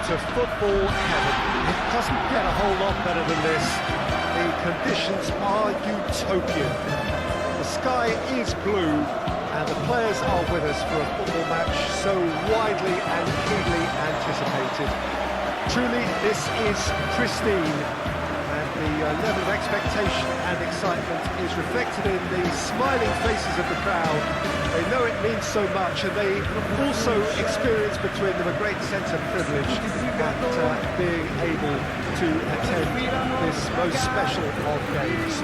to football heaven. It doesn't get a whole lot better than this. The conditions are utopian. The sky is blue, and the players are with us for a football match so widely and keenly anticipated. Truly, this is pristine, and the level of expectation and excitement is reflected in the smiling faces of the crowd. They know it means so much, and they also experience between them a great sense of privilege at being able to attend this most special of games.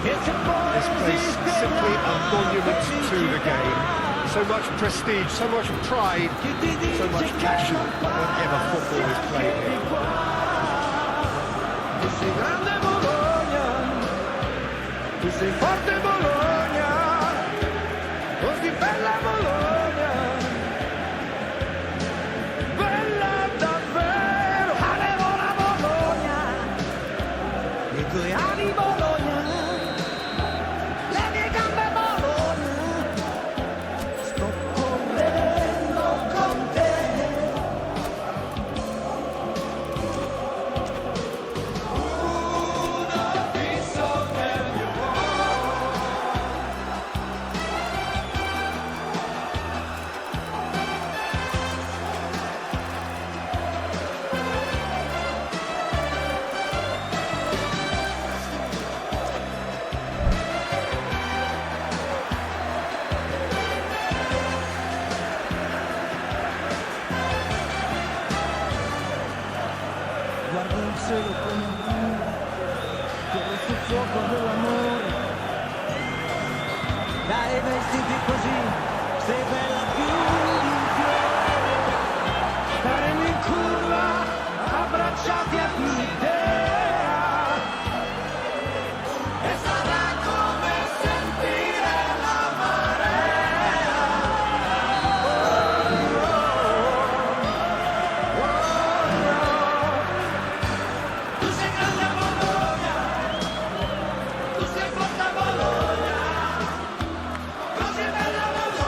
This place is simply a monument to the game. So much prestige, so much pride, so much passion whenever football is played here. Tu sei forte Bologna, così bella Bologna, bella davvero, aleluia Bologna, le tue ali Bologna, le mie gambe Bologna, sto correndo con te. Guardo il cielo come un fiume, corro sul fuoco dell'amore. Dai vestiti così, sei bella più di un fiore. Staremo in curva, abbracciati a un'idea. E sarà come sentire la marea. Tu sei grande Bologna, tu sei forte Bologna, così bella Bologna.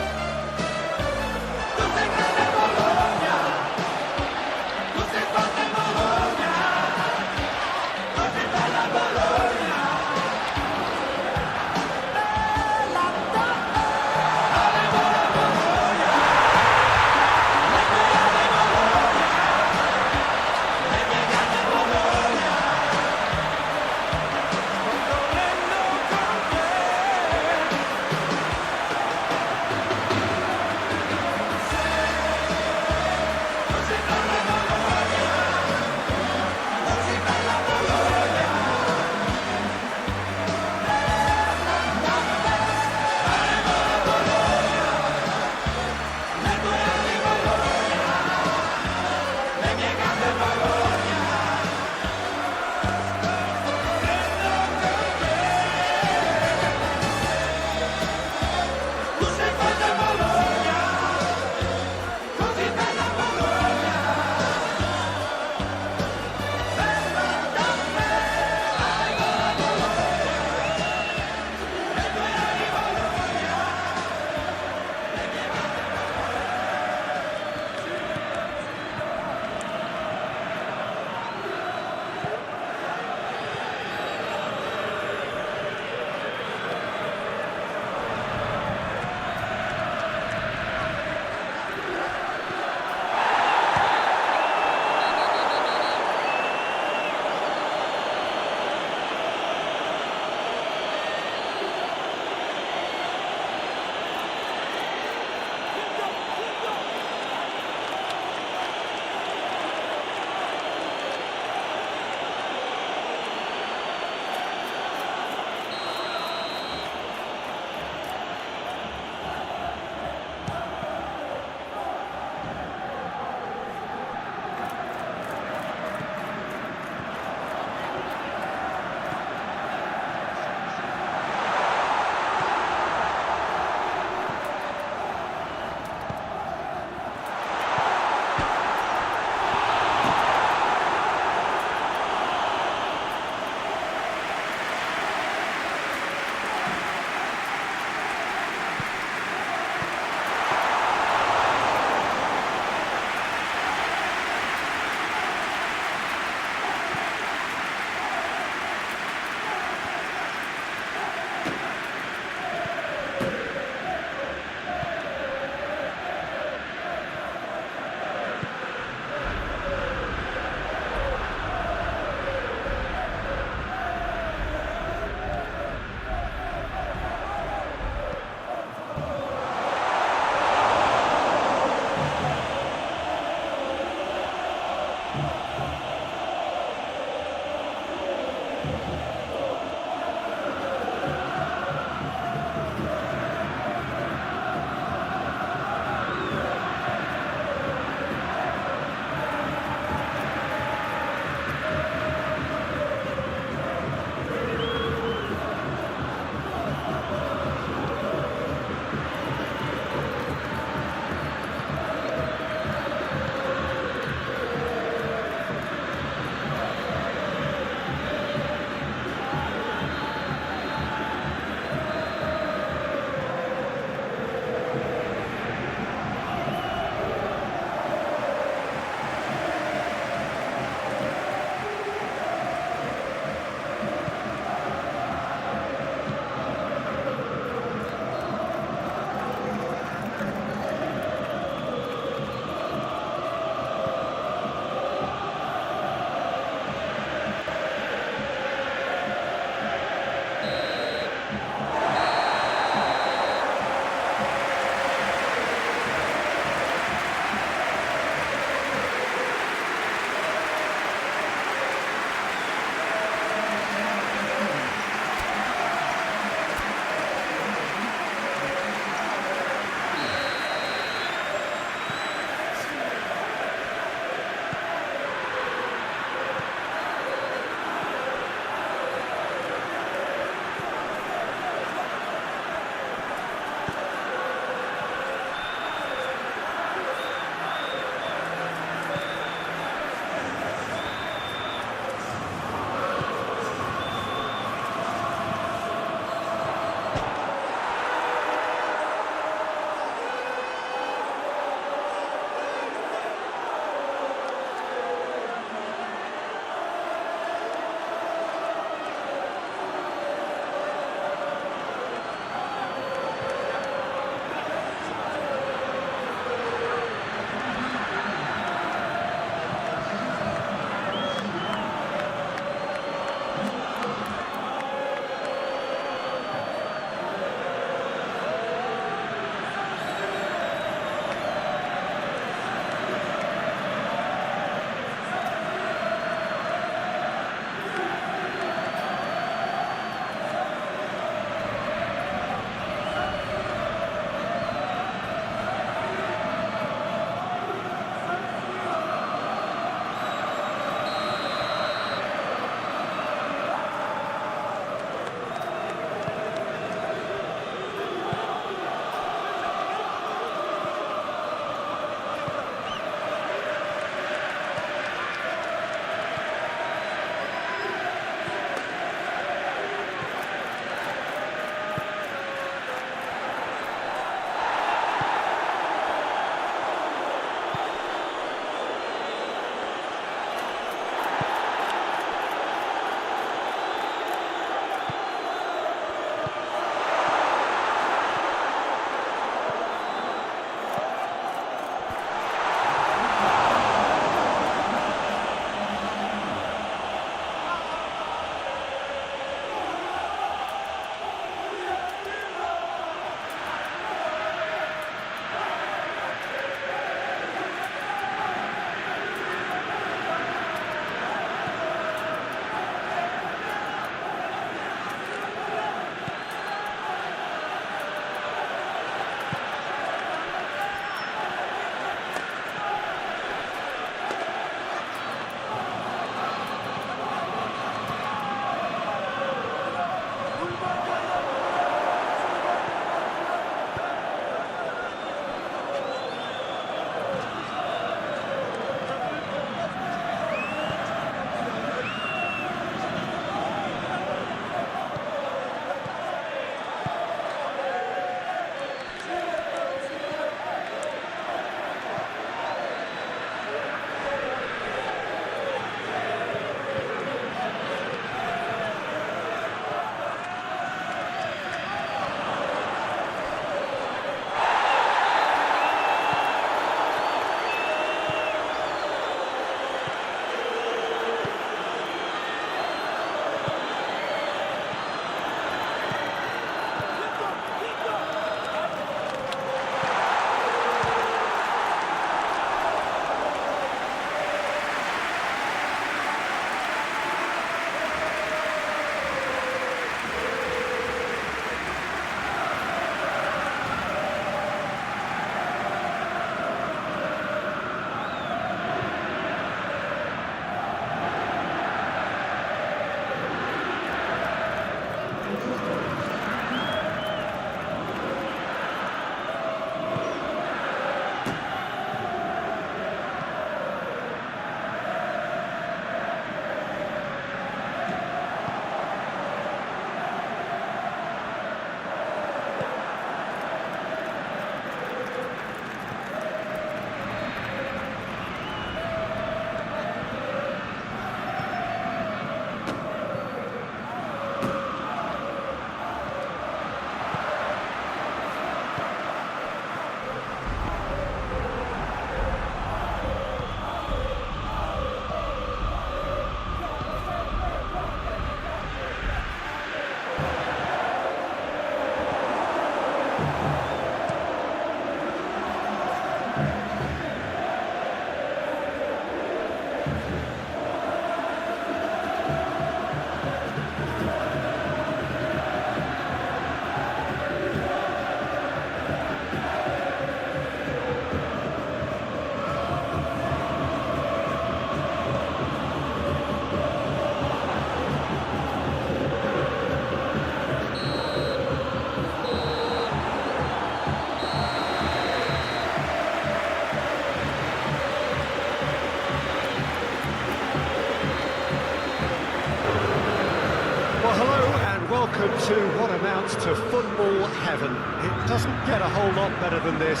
to what amounts to football heaven. It doesn't get a whole lot better than this.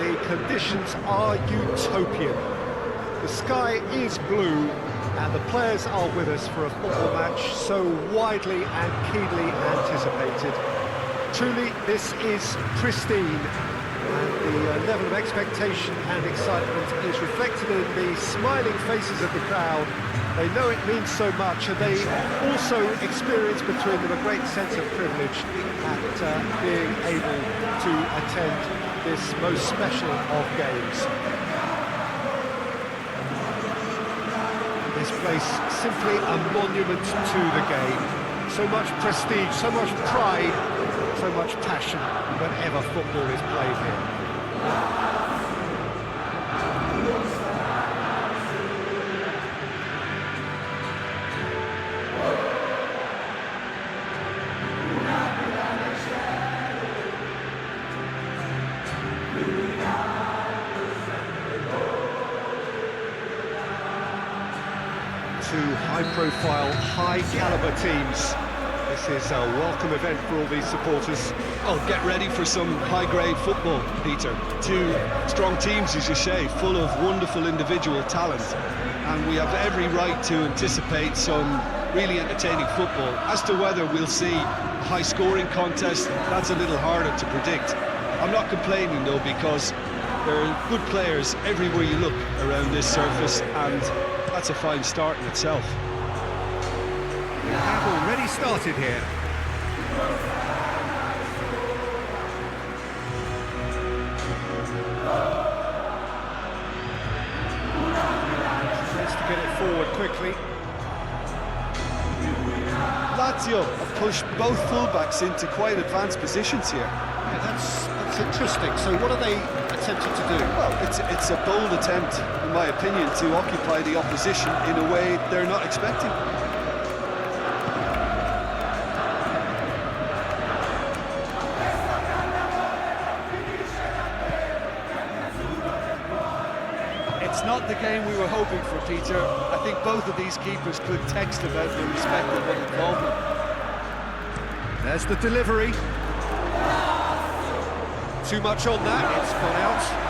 The conditions are utopian. The sky is blue, and the players are with us for a football match so widely and keenly anticipated. Truly, this is pristine, and the level of expectation and excitement is reflected in the smiling faces of the crowd. They know it means so much, and they also experience between them a great sense of privilege at being able to attend this most special of games. This place simply a monument to the game. So much prestige, so much pride, so much passion whenever football is played here. Two high-profile, high-caliber teams. This is a welcome event for all these supporters. Oh, get ready for some high-grade football, Peter. Two strong teams, as you say, full of wonderful individual talent. And we have every right to anticipate some really entertaining football. As to whether we'll see a high-scoring contest, that's a little harder to predict. I'm not complaining, though, because there are good players everywhere you look around this surface, and that's a fine start in itself. We have already started here. Tries to get it forward quickly. Lazio have pushed both fullbacks into quite advanced positions here. Yeah, that's interesting. So what are they attempting to do? Well, it's a bold attempt, in my opinion, to occupy the opposition in a way they're not expecting. It's not the game we were hoping for, Peter. I think both of these keepers could text about the respective involvement. There's the delivery. Too much on that, it's gone out.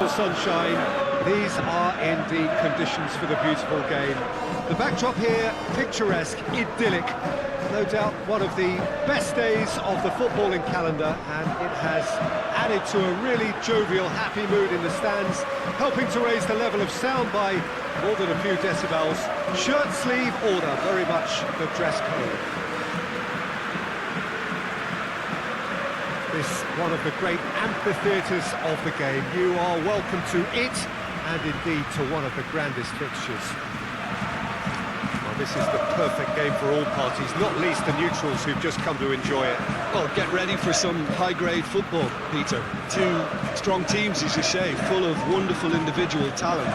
The sunshine, these are indeed conditions for the beautiful game. The backdrop here, picturesque, idyllic. No doubt one of the best days of the footballing calendar, and it has added to a really jovial, happy mood in the stands, helping to raise the level of sound by more than a few decibels. Shirt sleeve order, very much the dress code. This one of the great amphitheatres of the game. You are welcome to it, and indeed to one of the grandest fixtures. Well, this is the perfect game for all parties, not least the neutrals who've just come to enjoy it. Well, get ready for some high-grade football, Peter. Two strong teams, as you say, full of wonderful individual talent.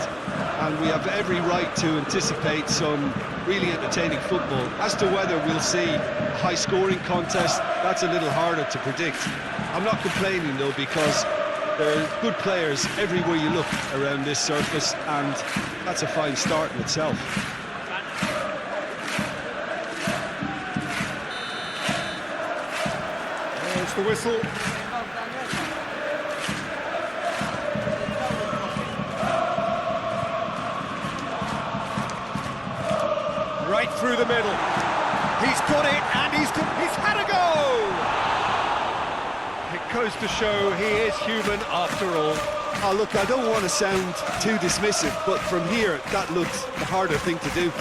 And we have every right to anticipate some really entertaining football. As to whether we'll see a high-scoring contest, that's a little harder to predict. I'm not complaining, though, because there are good players everywhere you look around this surface, and that's a fine start in itself. There's the whistle. Right through the middle. He's got it, and he's had a go! It goes to show he is human after all. Oh, look, I don't want to sound too dismissive, but from here, that looks the harder thing to do.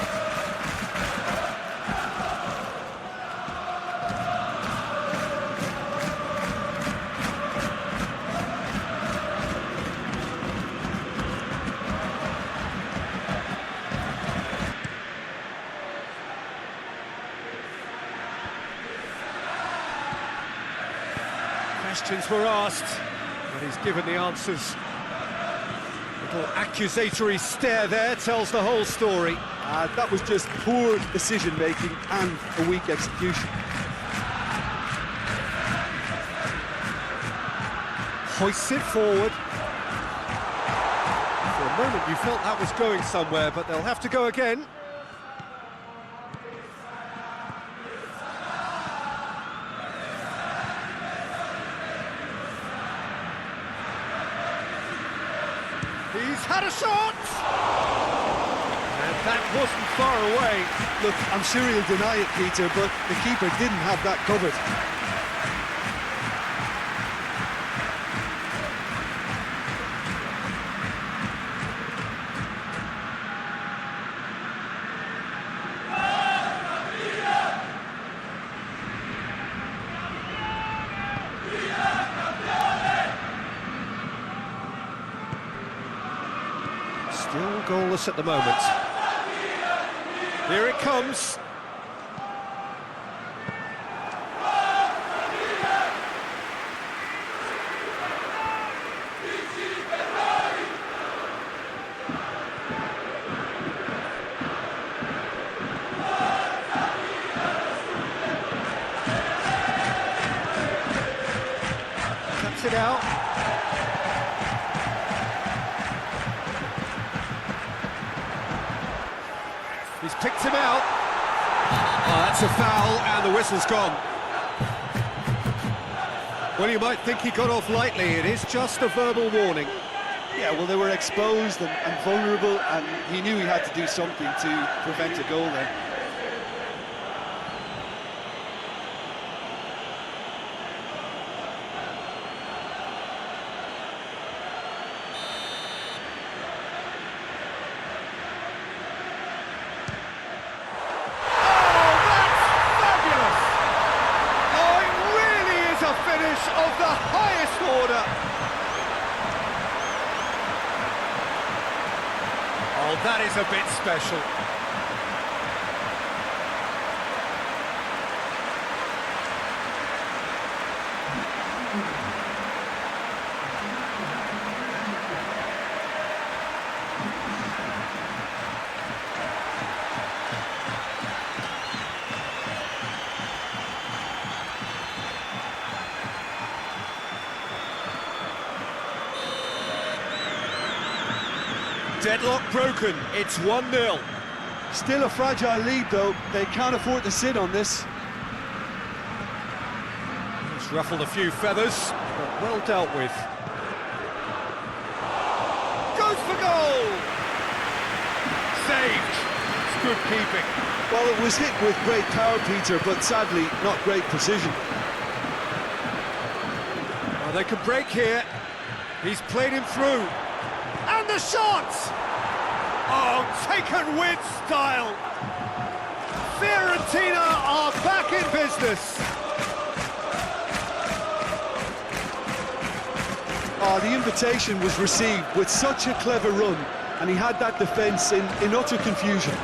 Questions were asked, and he's given the answers. Little accusatory stare there tells the whole story. That was just poor decision-making and a weak execution. Hoists it forward. For a moment you felt that was going somewhere, but they'll have to go again. He's had a shot! And that wasn't far away. Look, I'm sure he'll deny it, Peter, but the keeper didn't have that covered. Still goalless at the moment. Here it comes. Cuts it out. He's picked him out. Oh, that's a foul, and the whistle's gone. Well, you might think he got off lightly. It is just a verbal warning. Yeah, well, they were exposed and vulnerable, and he knew he had to do something to prevent a goal there. Of the highest order. Oh, that is a bit special. Deadlock broken, it's 1-0. Still a fragile lead, though. They can't afford to sit on this. It's ruffled a few feathers, but well dealt with. Goal! Saved. It's good keeping. Well, it was hit with great power, Peter, but sadly not great precision. Well, they can break here. He's played him through. And the shot! Oh, taken with style. Fiorentina are back in business. Oh, the invitation was received with such a clever run, and he had that defence in utter confusion.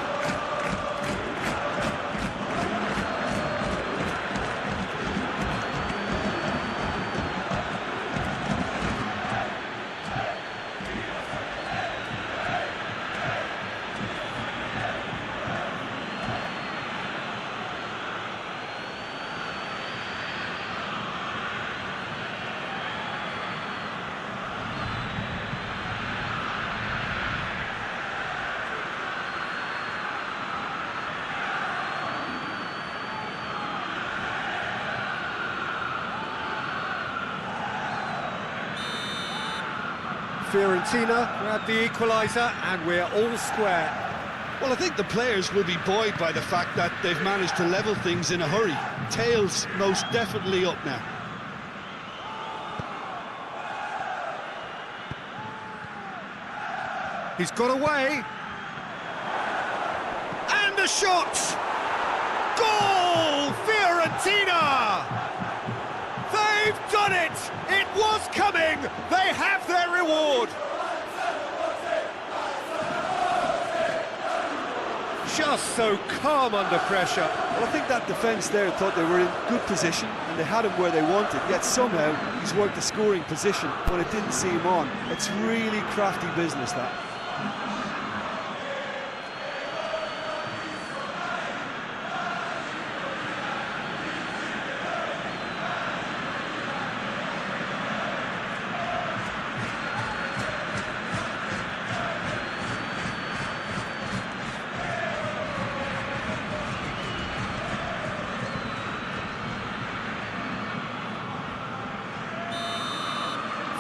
Fiorentina grab the equaliser and we're all square. Well, I think the players will be buoyed by the fact that they've managed to level things in a hurry. Tails most definitely up now. He's got away. And the shot! Goal! Fiorentina! They've done it! It was coming! They have their reward! Just so calm under pressure. Well, I think that defence there thought they were in good position and they had him where they wanted, yet somehow he's worked the scoring position when it didn't see him on. It's really crafty business, that.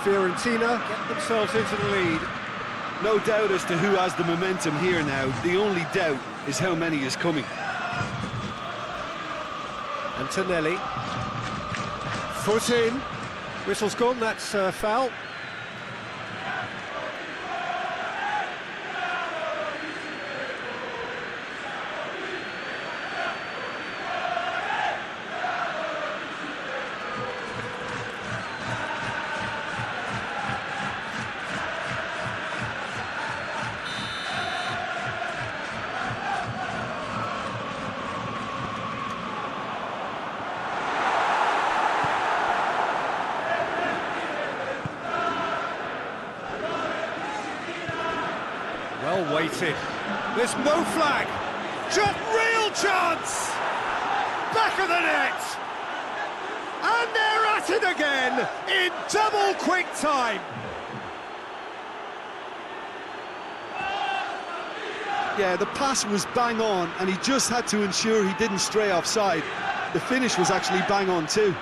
Fiorentina get themselves into the lead. No doubt as to who has the momentum here now. The only doubt is how many is coming. Antonelli. Foot in. Whistle's gone, that's foul. Well weighted. There's no flag. Just real chance. Back of the net. And they're at it again in double quick time. Yeah, the pass was bang on and he just had to ensure he didn't stray offside. The finish was actually bang on too.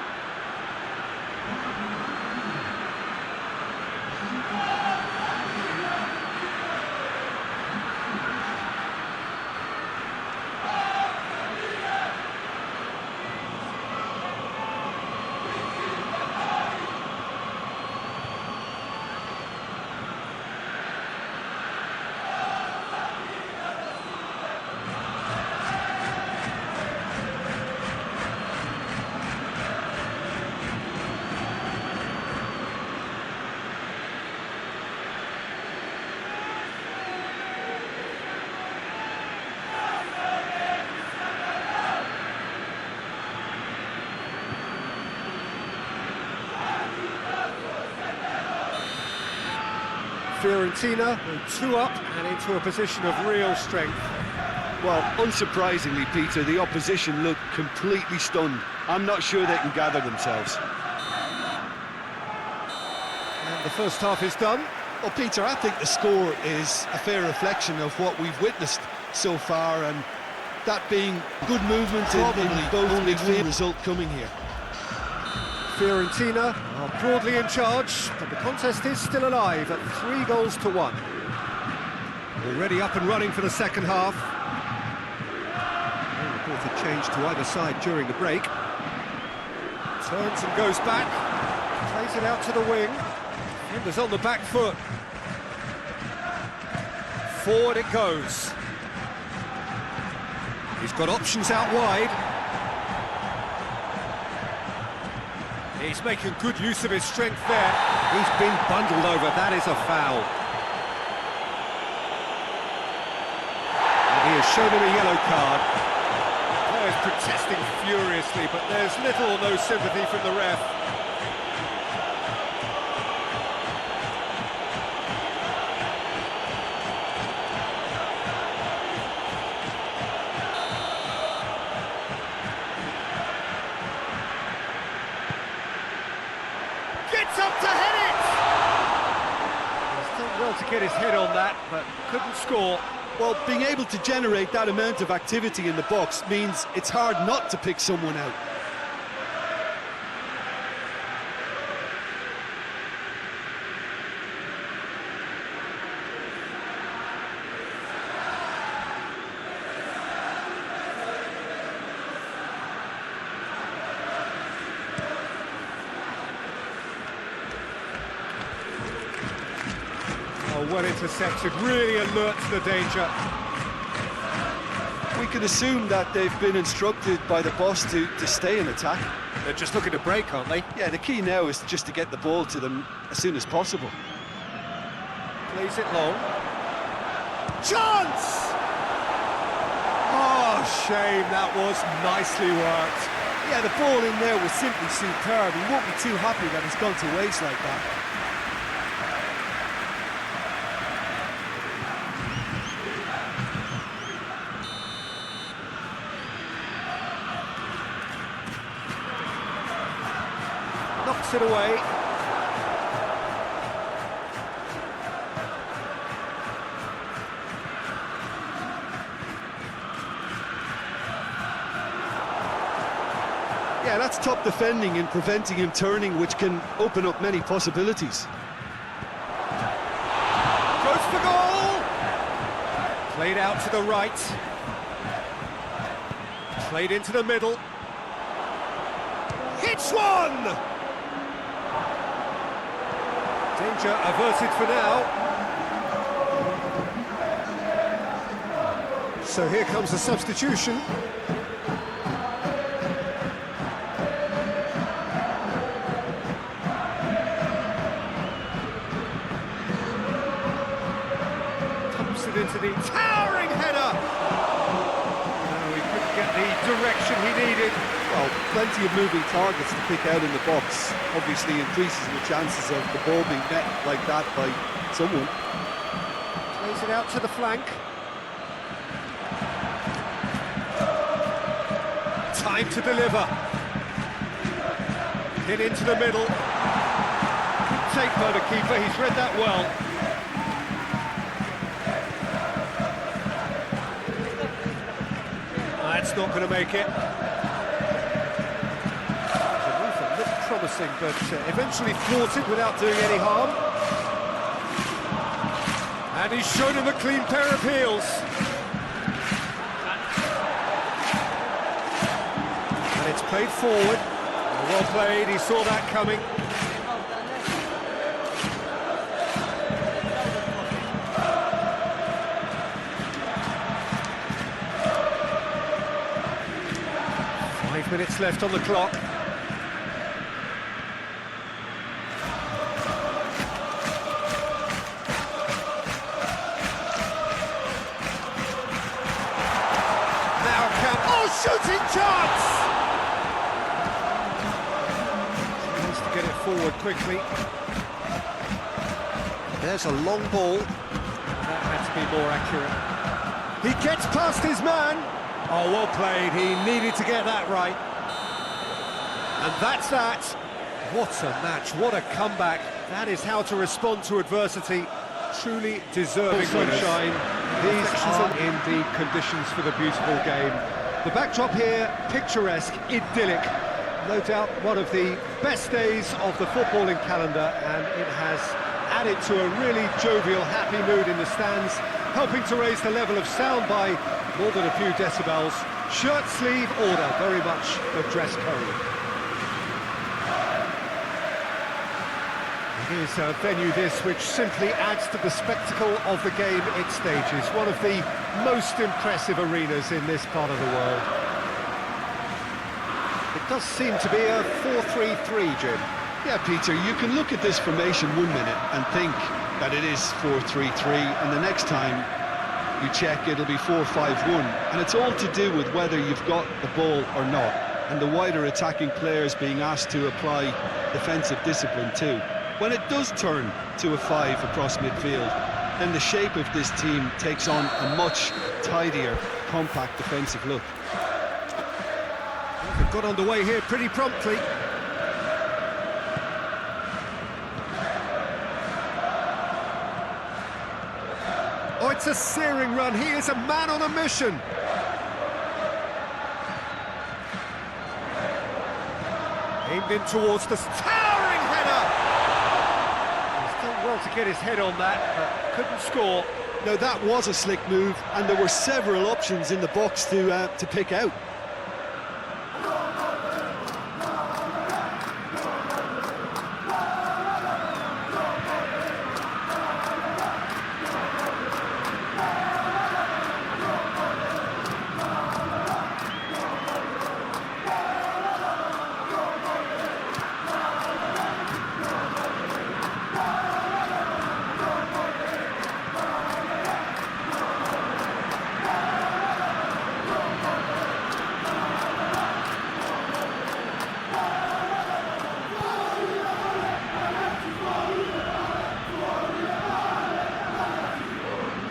Fiorentina go 2 up and into a position of real strength. Well, unsurprisingly, Peter, the opposition looked completely stunned. I'm not sure they can gather themselves. And the first half is done. Well, Peter, I think the score is a fair reflection of what we've witnessed so far, and that being good movement in both midfield result coming here. Fiorentina are broadly in charge, but the contest is still alive at 3-1. Already up and running for the second half. No reported change to either side during the break. Turns and goes back. Plays it out to the wing. Defender's on the back foot. Forward it goes. He's got options out wide. He's making good use of his strength there. He's been bundled over. That is a foul. And he has shown him a yellow card. The player's protesting furiously, but there's little or no sympathy from the ref. Gets up to head it! He's done well to get his head on that, but couldn't score. Well, being able to generate that amount of activity in the box means it's hard not to pick someone out. Oh, well intercepted, really alert to the danger. We can assume that they've been instructed by the boss to stay in attack. They're just looking to break, aren't they? Yeah, the key now is just to get the ball to them as soon as possible. Plays it long. Chance! Oh, shame, that was nicely worked. Yeah, the ball in there was simply superb. He won't be too happy that it's gone to waste like that. Knocks it away. Yeah, that's top defending and preventing him turning, which can open up many possibilities. Goes for goal! Played out to the right. Played into the middle. Hits one! Danger averted for now. So here comes the substitution. Dumps it into the towering header! No, he couldn't get the direction he needed. Well, plenty of moving targets to pick out in the box. Obviously increases the chances of the ball being met like that by someone. Plays it out to the flank. Time to deliver. Hit into the middle. Good take by the keeper, he's read that well. That's not going to make it. The movement looked promising, but eventually thwarted without doing any harm. And he's shown him a clean pair of heels. And it's played forward. Well played, he saw that coming. Minutes left on the clock. Now can... Oh, shooting chance! He needs to get it forward quickly. There's a long ball. That had to be more accurate. He gets past his man. Oh, well played, he needed to get that right. And that's that. What a match, what a comeback. That is how to respond to adversity. Truly deserving sunshine. These are indeed conditions for the beautiful game. The backdrop here, picturesque, idyllic. No doubt one of the best days of the footballing calendar, and it has added to a really jovial, happy mood in the stands. helping to raise the level of sound by more than a few decibels. Shirt sleeve order, very much the dress code. It is a venue this which simply adds to the spectacle of the game it stages. One of the most impressive arenas in this part of the world. It does seem to be a 4-3-3, Jim. Yeah, Peter, you can look at this formation 1 minute and think that it is 4-3-3, and the next time you check it'll be 4-5-1, and it's all to do with whether you've got the ball or not, and the wider attacking players being asked to apply defensive discipline too. When it does turn to a 5 across midfield, then the shape of this team takes on a much tidier, compact defensive look. They've got underway here pretty promptly. Oh, it's a searing run. He is a man on a mission. Aimed in towards the towering header. He's done well to get his head on that, but couldn't score. Now that was a slick move, and there were several options in the box to pick out.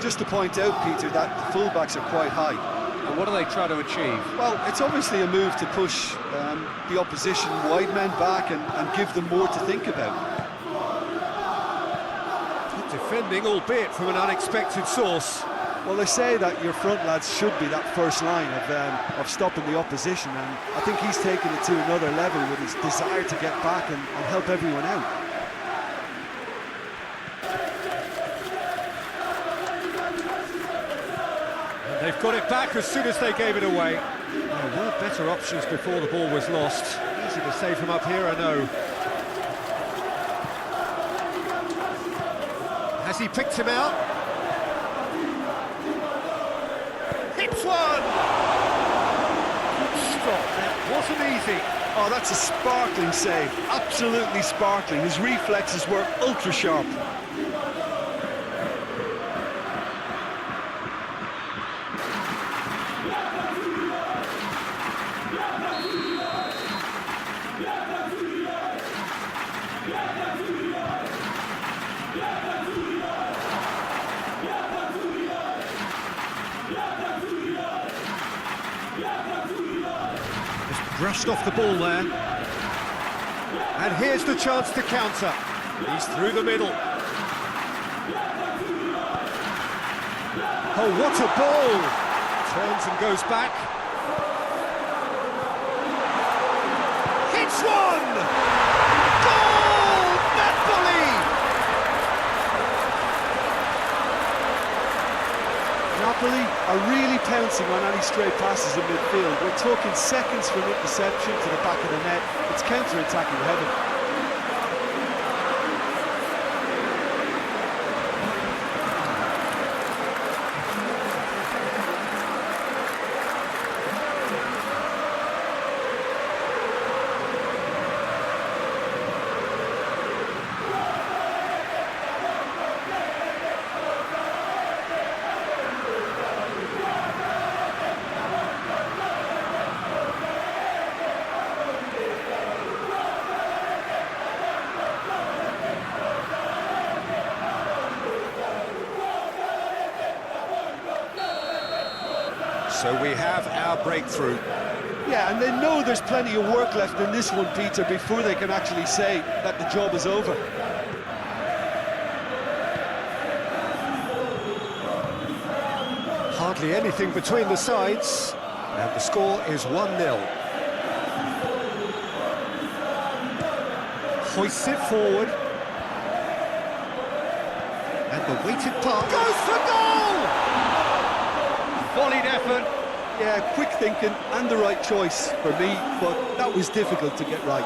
Just to point out, Peter, that the fullbacks are quite high. And what do they try to achieve? Well, it's obviously a move to push the opposition wide men back and give them more to think about. Good defending, albeit from an unexpected source. Well, they say that your front lads should be that first line of stopping the opposition, and I think he's taken it to another level with his desire to get back and help everyone out. They've got it back as soon as they gave it away. There were better options before the ball was lost. Easy to save from up here, I know. Has he picked him out? Hits one! Good stop, that wasn't easy. Oh, that's a sparkling save, absolutely sparkling. His reflexes were ultra sharp. Brushed off the ball there. And here's the chance to counter. He's through the middle. Oh, what a ball! Turns and goes back. Hits one! Goal! Napoli! Napoli are really pouncing on any stray passes in midfield. We're talking seconds from interception to the back of the net. It's counter-attacking heaven. So we have our breakthrough. Yeah, and they know there's plenty of work left in this one, Peter, before they can actually say that the job is over. Hardly anything between the sides, and the score is 1-0. Hoists it forward. And the weighted pass goes for goal! Volleyed effort. Yeah, quick thinking and the right choice for me, but that was difficult to get right.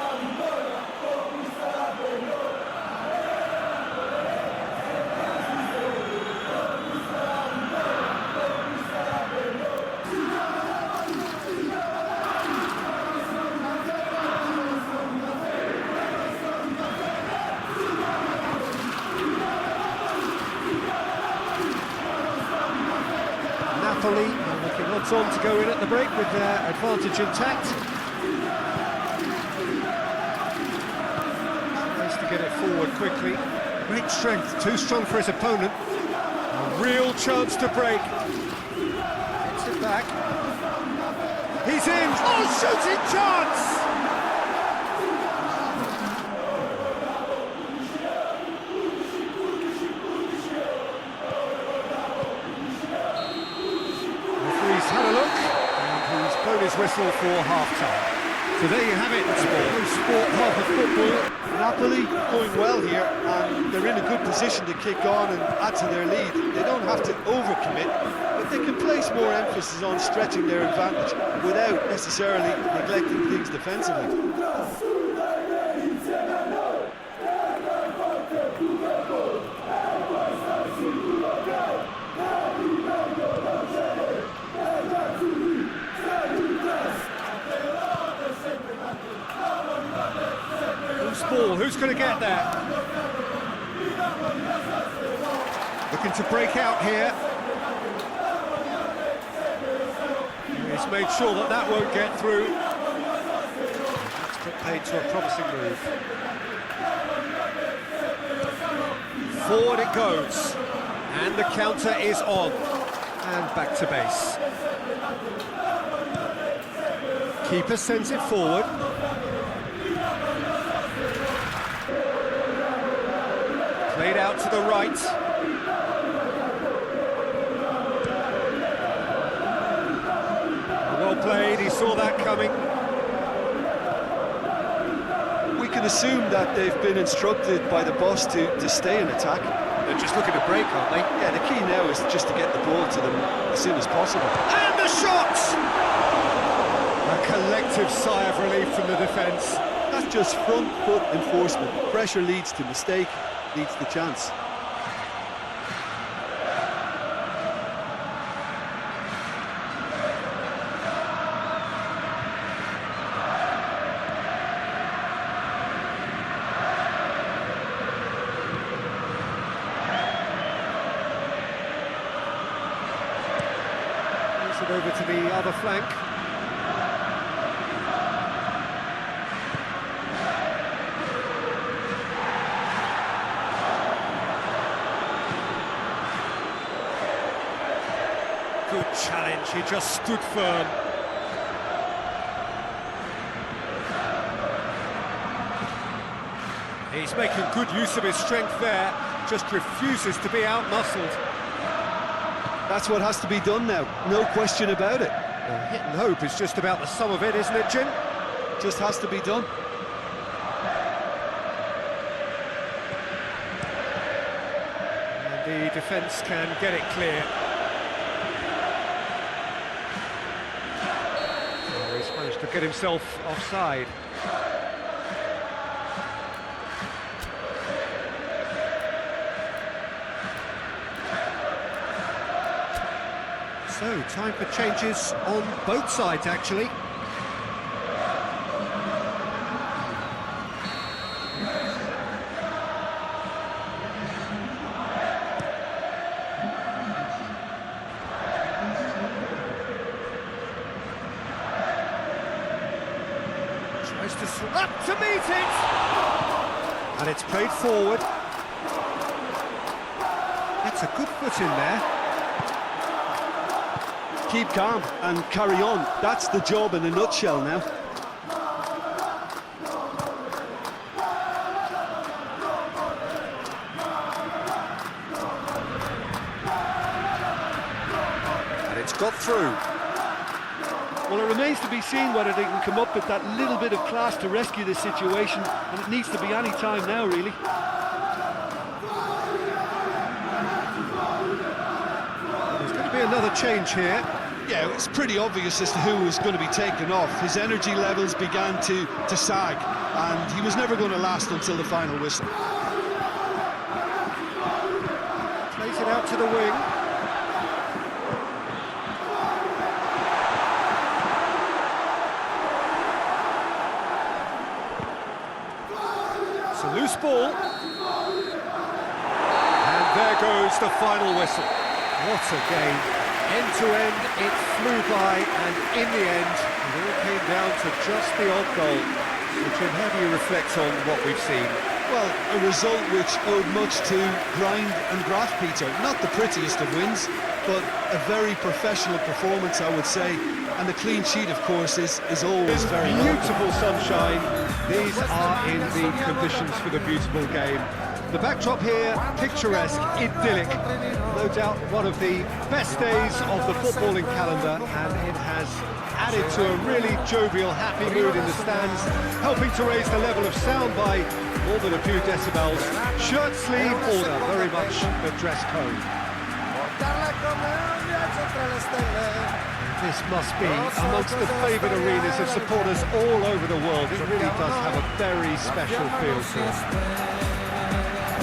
Napoli are looking odds on to go in at the break with their advantage intact. Nice to get it forward quickly. Great strength, too strong for his opponent. A real chance to break. Gets it back. He's in! Oh, shooting chance! He's had a look, and he's blown his whistle for half-time. So there you have it, sport half of football. Napoli going well here, and they're in a good position to kick on and add to their lead. They don't have to overcommit, but they can place more emphasis on stretching their advantage without necessarily neglecting things defensively. Ball, who's going to get there? Looking to break out here. He's made sure that that won't get through. That's put paid to a promising move. Forward it goes, and the counter is on, and back to base. Keeper sends it forward. Played out to the right. Well played, he saw that coming. We can assume that they've been instructed by the boss to stay in attack. They're just looking to break, aren't they? Yeah, the key now is just to get the ball to them as soon as possible. And the shot! A collective sigh of relief from the defence. That's just front foot enforcement. Pressure leads to mistake, leads to chance. Moves it over to the other flank. Good challenge, he just stood firm. He's making good use of his strength there, just refuses to be out-muscled. That's what has to be done now, no question about it. Well, hit and hope is just about the sum of it, isn't it, Jim? Just has to be done. And the defence can get it clear. Oh, he's managed to get himself offside. So, time for changes on both sides, actually. Tries to slap to meet it! And it's played forward. It's a good foot in there. Keep calm and carry on. That's the job in a nutshell now. And it's got through. Well, it remains to be seen whether they can come up with that little bit of class to rescue this situation, and it needs to be any time now, really. There's going to be another change here. Yeah, it's pretty obvious as to who was going to be taken off. His energy levels began to sag, and he was never going to last until the final whistle. Plays it out to the wing. It's a loose ball. And there goes the final whistle. What a game. End to end, it flew by, and in the end, it all came down to just the odd goal. So, Jim, how do you reflect on what we've seen? Well, a result which owed much to grind and graft, Peter. Not the prettiest of wins, but a very professional performance, I would say. And the clean sheet, of course, is always very beautiful sunshine. These are in the conditions for the beautiful game. The backdrop here, picturesque, idyllic. No doubt one of the best days of the footballing calendar, and it has added to a really jovial, happy mood in the stands, helping to raise the level of sound by more than a few decibels. Shirt sleeve order, very much the dress code. This must be amongst the favoured arenas of supporters all over the world. It really does have a very special feel to it.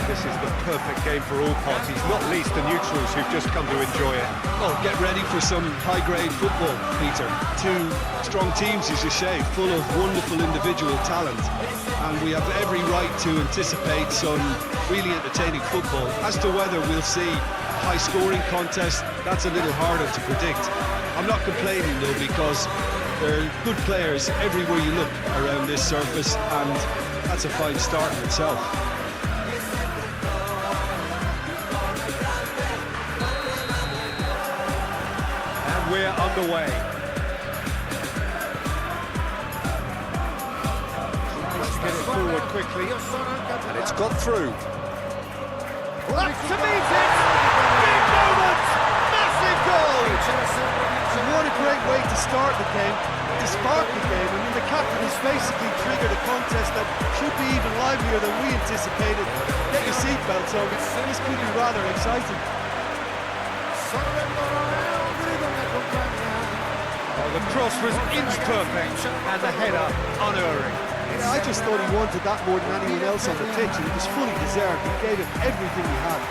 This is the perfect game for all parties, not least the neutrals who've just come to enjoy it. Oh, get ready for some high-grade football, Peter. Two strong teams, as you say, full of wonderful individual talent. And we have every right to anticipate some really entertaining football. As to whether we'll see a high-scoring contest, that's a little harder to predict. I'm not complaining, though, because there are good players everywhere you look around this surface, and that's a fine start in itself. We're underway. Tries to get it forward quickly, and it's got through. Left to meet it! Big moment! Massive goal! And what a great way to start the game, to spark the game. I mean, the captain has basically triggered a contest that should be even livelier than we anticipated. Get your seatbelts on, this could be rather exciting. Well, the cross was inch perfect, and the header unerring. Yeah, I just thought he wanted that more than anyone else on the pitch, and it was fully deserved. He gave it everything he had.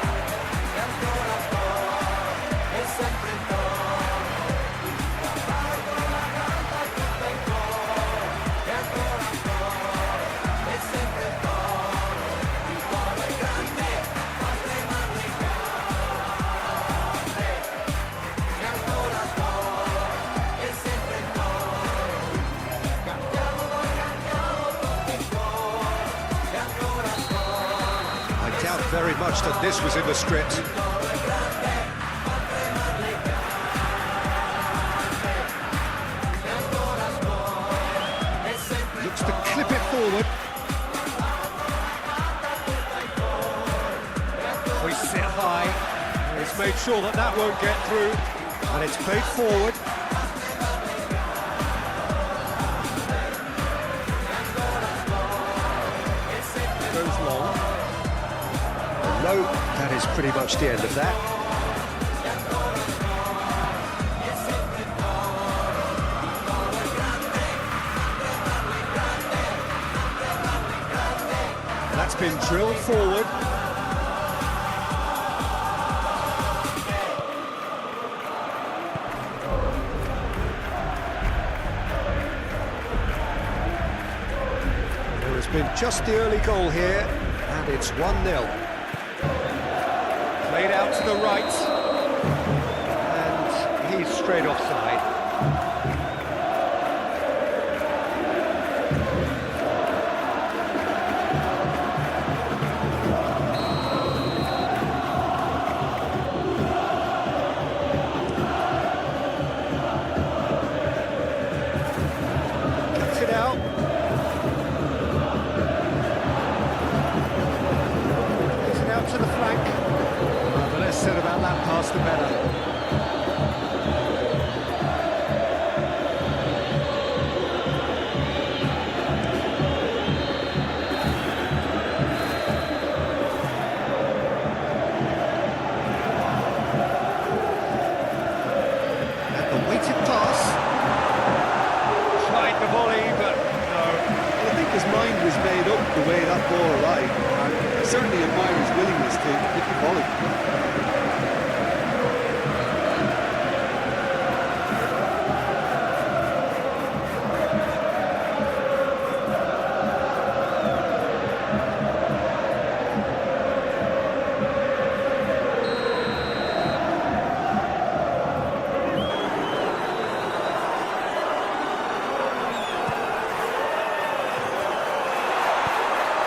I doubt very much that this was in the script. Looks to clip it forward. Hoists it high. It's made sure that that won't get through. And it's played forward. Goes long. Low, that is pretty much the end of that. That's been drilled forward. There has been just the early goal here, and it's 1-0. Played out to the right, and he's straight offside. Cuts it out. Plays it out to the flank. The less said about that pass, the better. all right, and I certainly admire his willingness to hit the volley.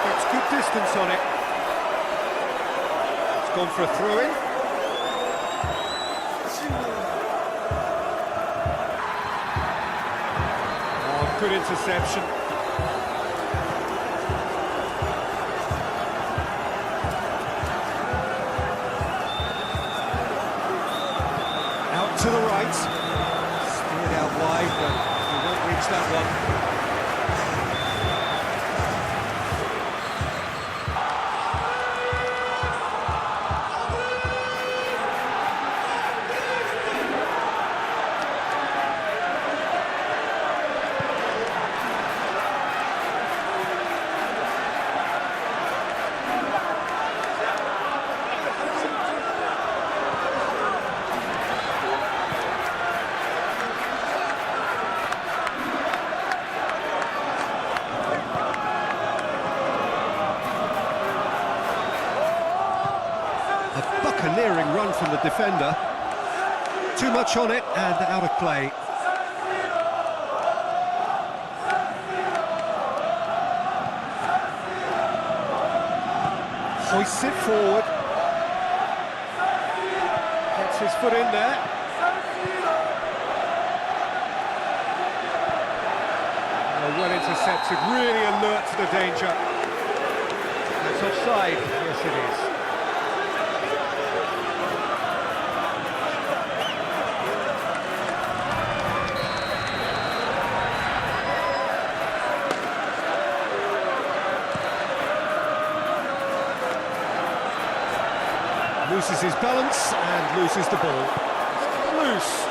Gets good distance on it. It's gone for a throw-in. Oh, good interception. Out to the right. Steered out wide, but he won't reach that one. A buccaneering run from the defender. Too much on it and out of play. Hoists it forward. Gets his foot in there. Oh, well intercepted, really alert to the danger. That's offside. Yes, it is. Loses his balance and loses the ball. It's loose.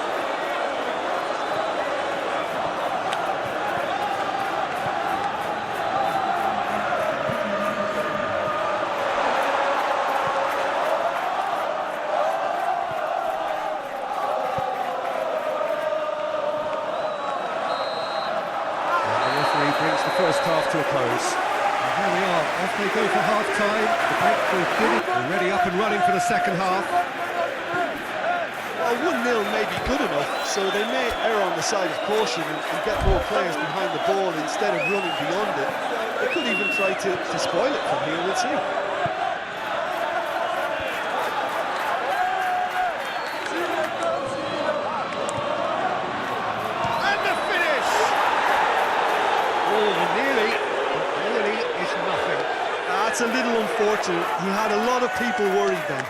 And the referee brings the first half to a close. And here we are, off they go for half-time. The Brentford did it. Already up and running for the second half. Well, 1-0 may be good enough, so they may err on the side of caution and get more players behind the ball instead of running beyond it. They could even try to spoil it from here, we'll see. And the finish! Oh, nearly, but nearly is nothing. That's a little unfortunate. He had a lot of people worried then.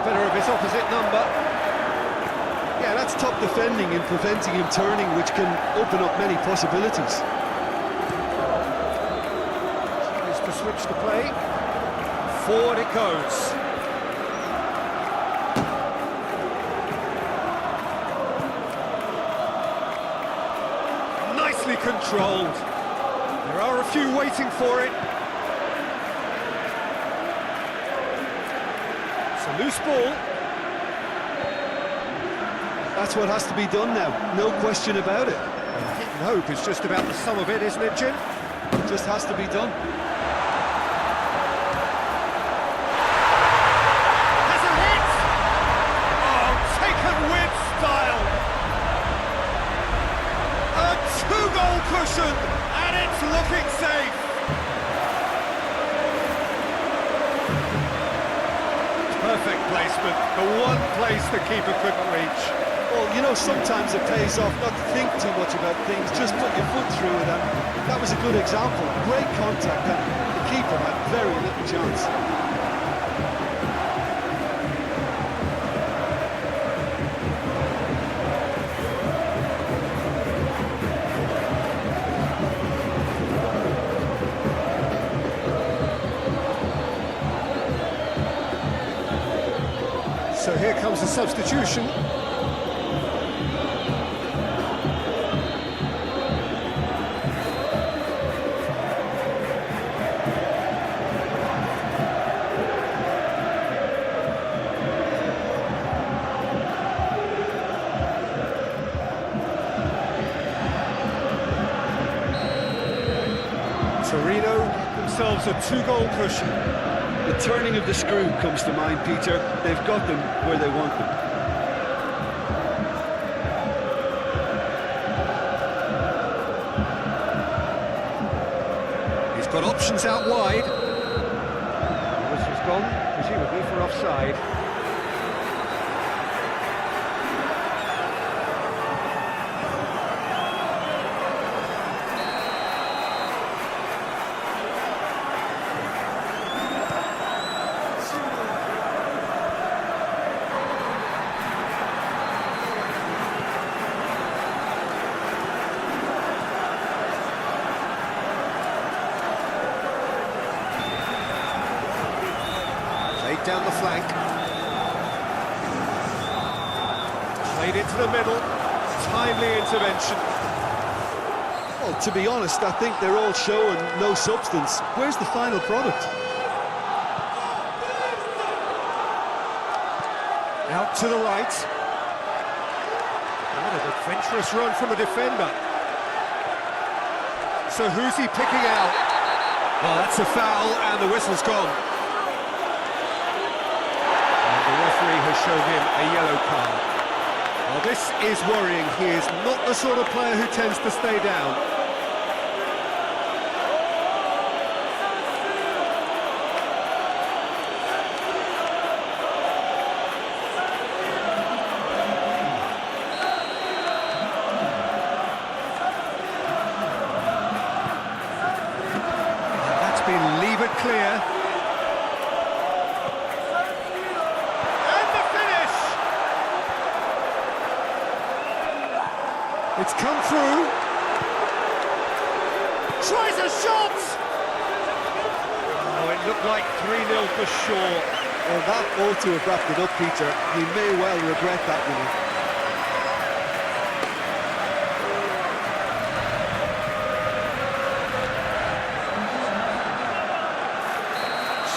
Better of his opposite number. Yeah, that's top defending and preventing him turning, which can open up many possibilities. Tries to switch the play. Forward it goes. Nicely controlled. There are a few waiting for it. A loose ball. That's what has to be done now, no question about it. Hit and hope is just about the sum of it, isn't it, Jim? It just has to be done. Has a hit! Oh, taken with style! A two-goal cushion, and it's looking safe! Perfect placement, the one place the keeper couldn't reach. Well, you know, sometimes it pays off not to think too much about things, just put your foot through it, and that was a good example. Great contact, and the keeper had very little chance. So here comes the substitution. Torino get themselves a 2-goal cushion. The turning of the screw comes to mind, Peter. They've got them where they want them. He's got options out wide. This has gone, presumably for offside. Down the flank. Played into the middle. Timely intervention. Well, to be honest, I think they're all showing no substance. Where's the final product? Out to the right. What an adventurous run from a defender. So who's he picking out? Well, that's a foul, and the whistle's gone. Has shown him a yellow card. Well, this is worrying. He is not the sort of player who tends to stay down. That's been levered clear. It's come through. Tries a shot! Oh, it looked like 3-0 for sure. Well, that ought to have wrapped it up, Peter. He may well regret that one.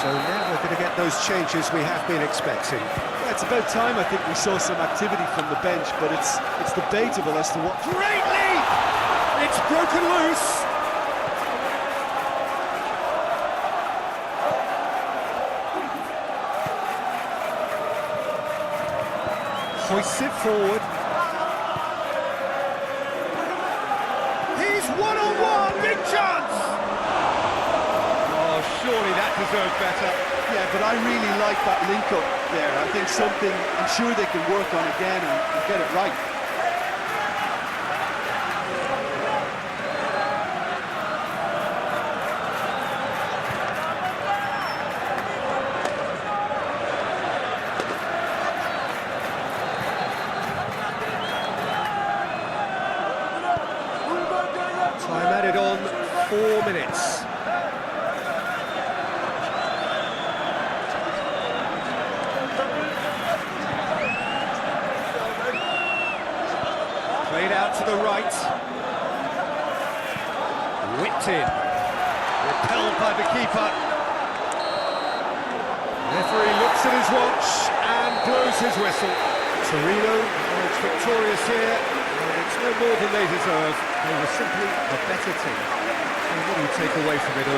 So now we're going to get those changes we have been expecting. Yeah, it's about time I think we saw some activity from the bench, but it's debatable as to what... Great lead! It's broken loose. Hoists it forward. He's one-on-one, big chance! Oh, surely that deserved better. Yeah, but I really like that link-up there. I think something I'm sure they can work on again and get it right. Time added on, 4 minutes. Played out to the right. Whipped in. Repelled by the keeper. Referee looks at his watch and blows his whistle. Torino emerged victorious here, and it's no more than they deserve. They were simply a better team. And what do you take away from it all?